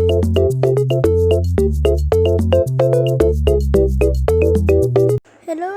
Hello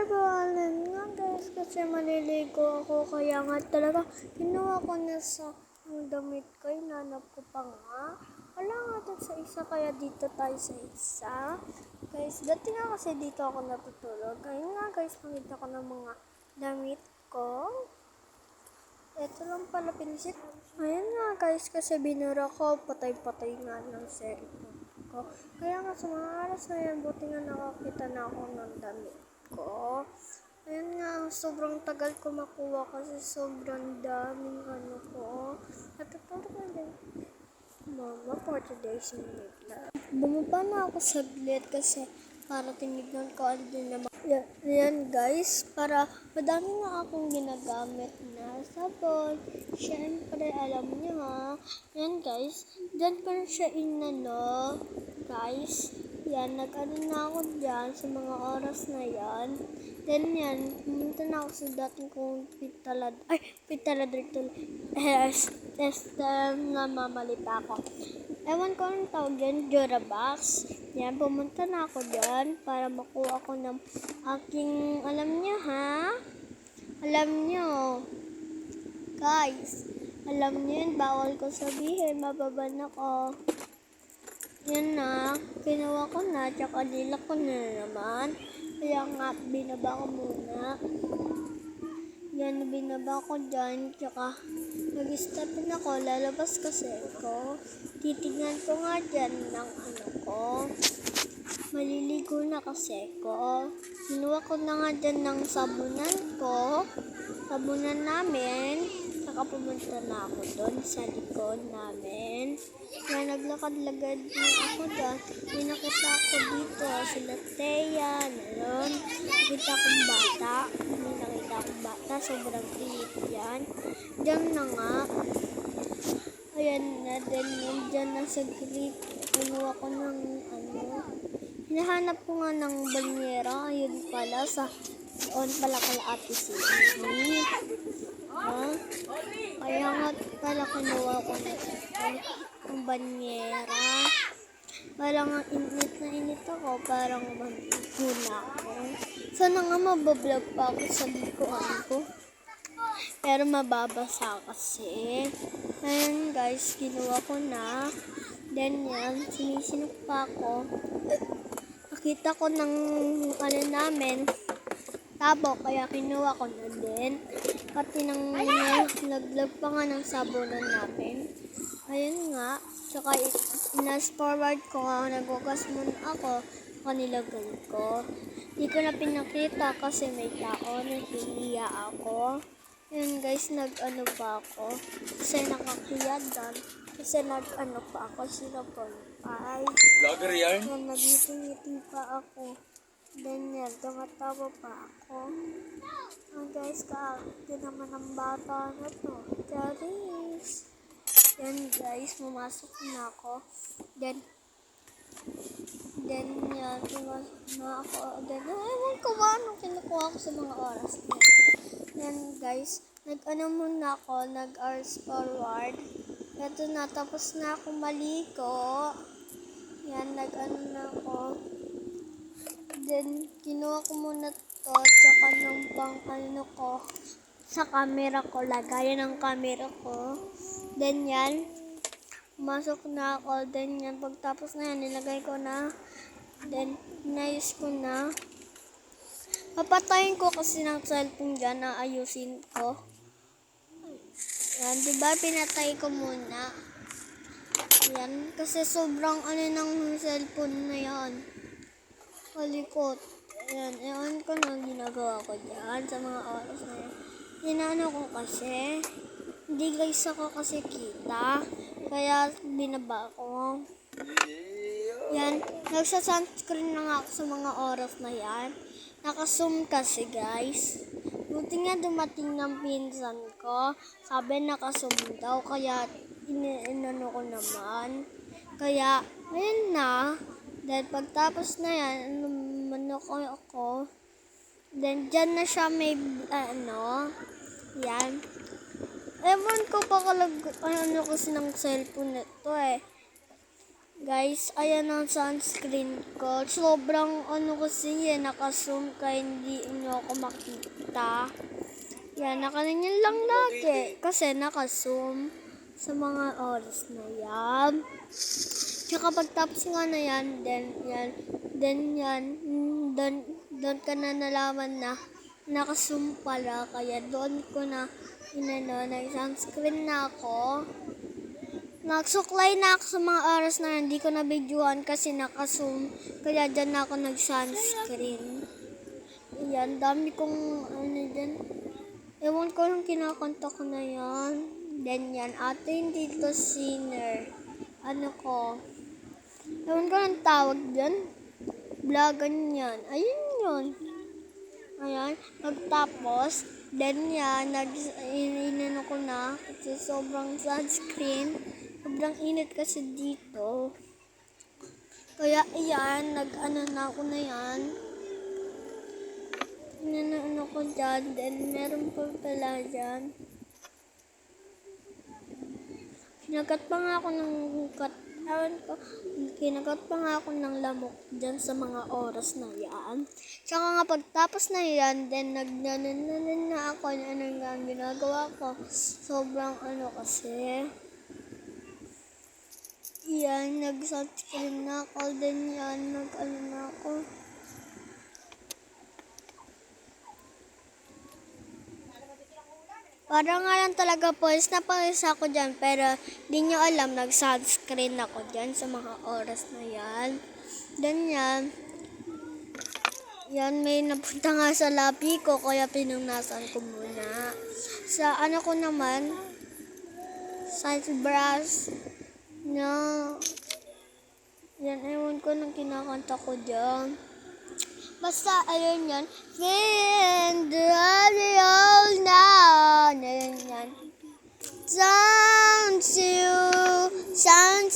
everyone! And nga guys, kasi maliligo ako kaya nga talaga kinuha ko na sa damit ko. Inanap ko pa nga. Wala nga doon sa isa kaya dito tayo sa isa. Guys, dati nga kasi dito ako natutulog. Kaya nga guys, makita ko ng mga damit ko. Ito lang pala pinisit. Ayan nga guys, kasi binura ko patay-patay nga ng cellphone ko. Kaya nga sa mga oras na yan, buti nga nakakita na ako ng damit ko. Ayun nga, sobrang tagal ko makuha kasi sobrang daming ano ko. Natutulog na din. Mama, for today's minute lang. Bumaba na ako saglit kasi para tinignan ko ano din naman. Yan guys, para madami na akong ginagamit na sabon. Siyempre, alam niyo ha. Yan guys, dyan ko na siya inano. Guys, yan, nag-ano na ako dyan sa mga oras na yan. Then yan, pumunta na ako sa dating kong pitaladrik namamali pa ako. Ewan ko anong tawag dyan, Durabox. Yan, pumunta na ako dyan para makuha ko ng aking, alam niyo ha? Alam niyo, guys, alam niyo yun, bawal ko sabihin, mababan ako. Yan na, kinuha ko na, tsaka nilak ko na naman. Kaya nga, binaba ko muna. Yan, binaba ko dyan, tsaka nag-step na ako, lalabas kasi ako. Titignan ko nga dyan ng ano ko. Maliligo na kasi ko. Kinuha ko na nga dyan ng sabunan ko. Sabunan namin. Saka pumunta na ako doon sa likod namin. Kaya naglakad-lagad na ako doon. May nakita ako dito. Sila Thea, naroon. Nakita akong bata. May nakita akong bata. Sobrang tilit yan. Diyan na nga. Ayan na din yun. Diyan na sa grid. Kinuha ko ng ano. Hinahanap ko nga ng banyera. Ayun pala sa on pala kala Ate Cindy. Kaya nga pala kinuha ko ng banyera. Parang init na init ako. Parang maghuna ako. Sana nga mabablog pa ako sa likuan ko. Pero mababasa kasi. Ayan guys, kinuha ko na. Then yan, sinisinok pa ako. Nakita ko ng ano namin, tabo, kaya kinuha ko na din. Pati nang naglag pa nga ng sabunan namin. Ayun nga, tsaka inas-forward ko nga, nagugas muna ako, kanilagay ko. Hindi ko na pinakita kasi may tao, nahihiya ako. Ayun guys, nag-ano pa ako, kasi nakakiya doon. Kasi nag-ano pa ako, 0.5. Vlogger yan? Yan, nag-meeting pa ako. Then yan, tumatawa pa ako. Guys, kaakti naman ang bata na to. Charis! Yan guys, pumasok na ako. Then yan, pumasok na ako. Then, ewan ko ba anong kinukuha ko sa mga oras na yan. Yan guys, nag-ano muna ako, nag-hours forward. Ito na, tapos na ako maligo. Yan, nag-ano na ako. Then, kinuha ko muna to, tsaka ng pang-ano ko, sa camera ko, lagayan ng camera ko. Then, yan, pumasok na ako. Then, yan, pagtapos na yan, nilagay ko na. Then, inayos ko na. Papatayin ko kasi ng cellphone dyan, ayusin ko. Yan, diba, pinatay ko muna. Yan, kasi sobrang ano ng cellphone na yan. Kalikot. Ayan, ewan ko na ginagawa ko dyan sa mga oras na yan. Inaano ko kasi, hindi guys ako kasi kita. Kaya binaba ko. Yan, nagsa-sunscreen na nga ako sa mga oras na yan. Naka-zoom kasi guys. Buti nga dumating ng pinsan ko. Sabi naka-zoom daw, kaya inano ko naman. Kaya, ayun na. Then, pagtapos na yan, manok ako. Then, dyan na siya may, yan. Ewan ko pa ano kasi ng cellphone na to eh. Guys, ayan ang sunscreen ko. Sobrang kasi naka-zoom kaya hindi nyo ako makita. Yan, nakaganyan lang lagi. Kasi naka-zoom sa mga oras na yan. Tsaka pagtapos nga na yan, doon ka na nalaman na naka-zoom pala. Kaya doon ko na nag-sunscreen na ako. Nagsuklay na ako sa mga oras na hindi ko na videohan kasi naka-zoom. Kaya dyan na ako nag-sunscreen. Ayan, dami kong dyan. Ewan ko lang kinakanta ko na yan. Then yan, ate hindi to singer. Ewan ko lang tawag dyan. Vlogan yan. Ayun yun. Ayan, magtapos. Then yan, inano ko na. Kasi sobrang sunscreen. Sobrang init kasi dito. Kaya ayan, na ako na yan. Inano ko dyan. Then meron pa pala dyan. Kinagat pa nga ako ng lamok dyan sa mga oras na yan. Tsaka nga pagtapos na yan, then nagnanan na ako ang ginagawa ko. Sobrang kasi. Yan, nag-sunscreen na ako. Then yan, na ako. Parang nga lang talaga pawis na pawis ako dyan. Pero di nyo alam, nag-sunscreen ako dyan sa mga oras na yan. Then yan, may napunta nga sa labi ko. Kaya pinunasan ko muna. Sa ko naman, side brush. Yan, ewan ko nang kinakanta ko dyan. Basta, ayun yan. When the all now. Ayun yan. Sounds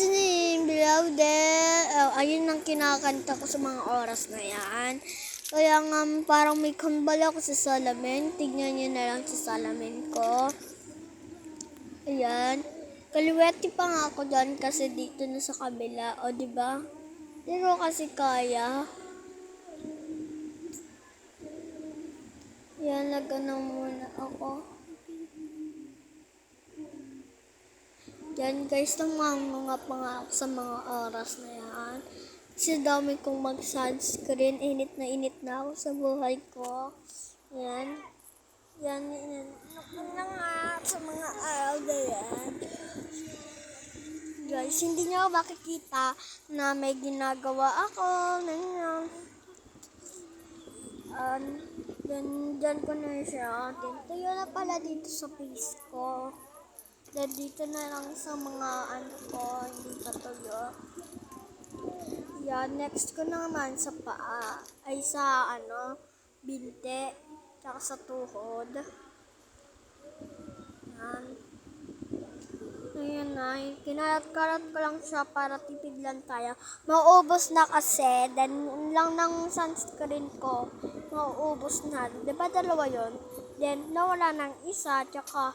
in below there. Ayun ang kinakanta ko sa mga oras na yan. Kaya nga, parang may kambal ako sa salamin. Tignan nyo na lang sa salamin ko. Ayan. Kaliwete pa nga ako dyan kasi dito na sa kabila. O, diba? Hindi ko kasi kaya. Yan, muna ako. Yan guys, mga pangako sa mga oras na yan. Kasi dami kong mag-sunscreen. Init na ako sa buhay ko. Yan. Yan. Ako na nga sa mga araw na yan. Guys, hindi nyo makikita na may ginagawa ako. Dyan ko na siya. Tuyo na pala dito sa face ko. Then dito na lang sa mga ko, hindi pa tuyo. Yan, next ko naman sa paa. Ay sa binte. Tsaka sa tuhod. Yan. Ayan na, kinalat-kalat ko lang siya para tipid lang tayo. Mauubos na kasi, then lang ng sunscreen ko, mauubos na. Diba dalawa yun? Then nawala ng isa, tsaka,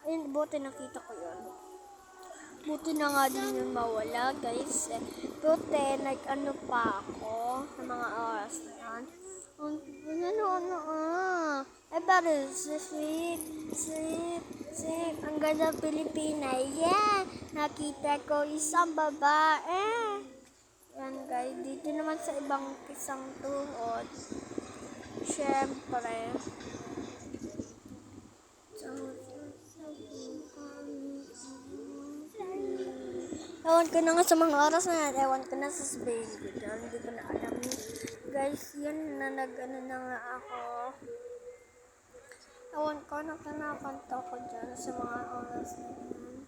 ayun, buti nakita ko yun. Buti na nga din yung mawala, guys. Buti, pa ako sa mga oras na yan. Ay, pero sweet. Ang ganda Pilipina. Yeah! Nakita ko isang babae. Yan, guys. Dito naman sa ibang isang tuhod. Siyempre. Ewan ko na nga sa mga oras na yan. Ewan ko na sa space ko dyan. Hindi ko na alam. Guys, yun na na nga ako. Ewan ko na kinakanta ko dyan sa mga oras na yan.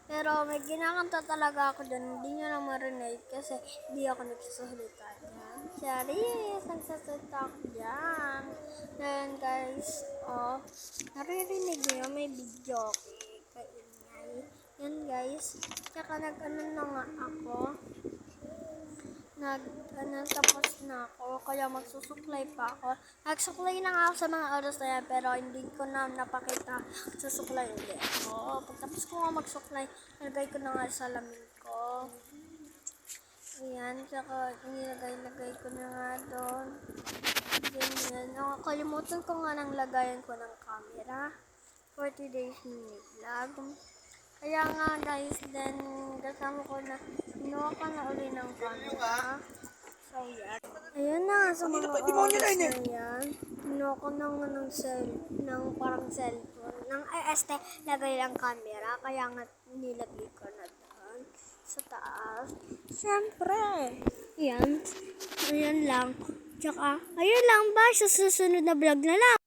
Pero may kinakanta talaga ako dyan. Hindi nyo na marinig kasi hindi ako nagsasalita dyan. Charis, nagsasalita ako dyan. Ngayon guys, naririnig nyo may video. Kaingay. Yan guys. Tsaka na nga ako. Tapos na ako, kaya magsusuklay pa ako. Nagsuklay na nga ako sa mga oras na yan, pero hindi ko na napakita. Susuklay ulit ako. Pagtapos ko nga magsuklay, nalagay ko na nga sa salamin ko. Ayan, tsaka nilagay-lagay ko na nga doon. Ganyan. Nakakalimutan ko nga ng lagayan ko ng camera for today's mini vlog. Kaya nga guys, then kasama ko na kinuha ko na uli ng camera. So yan. Ayun na, sa mga oras na yan, kinuha ko na nga ng parang cellphone. Lagay lang camera. Kaya nga nilagay ko na doon sa taas. Siyempre. Yan. Ayan lang. Tsaka, ayun lang ba? Sa susunod na vlog na lang.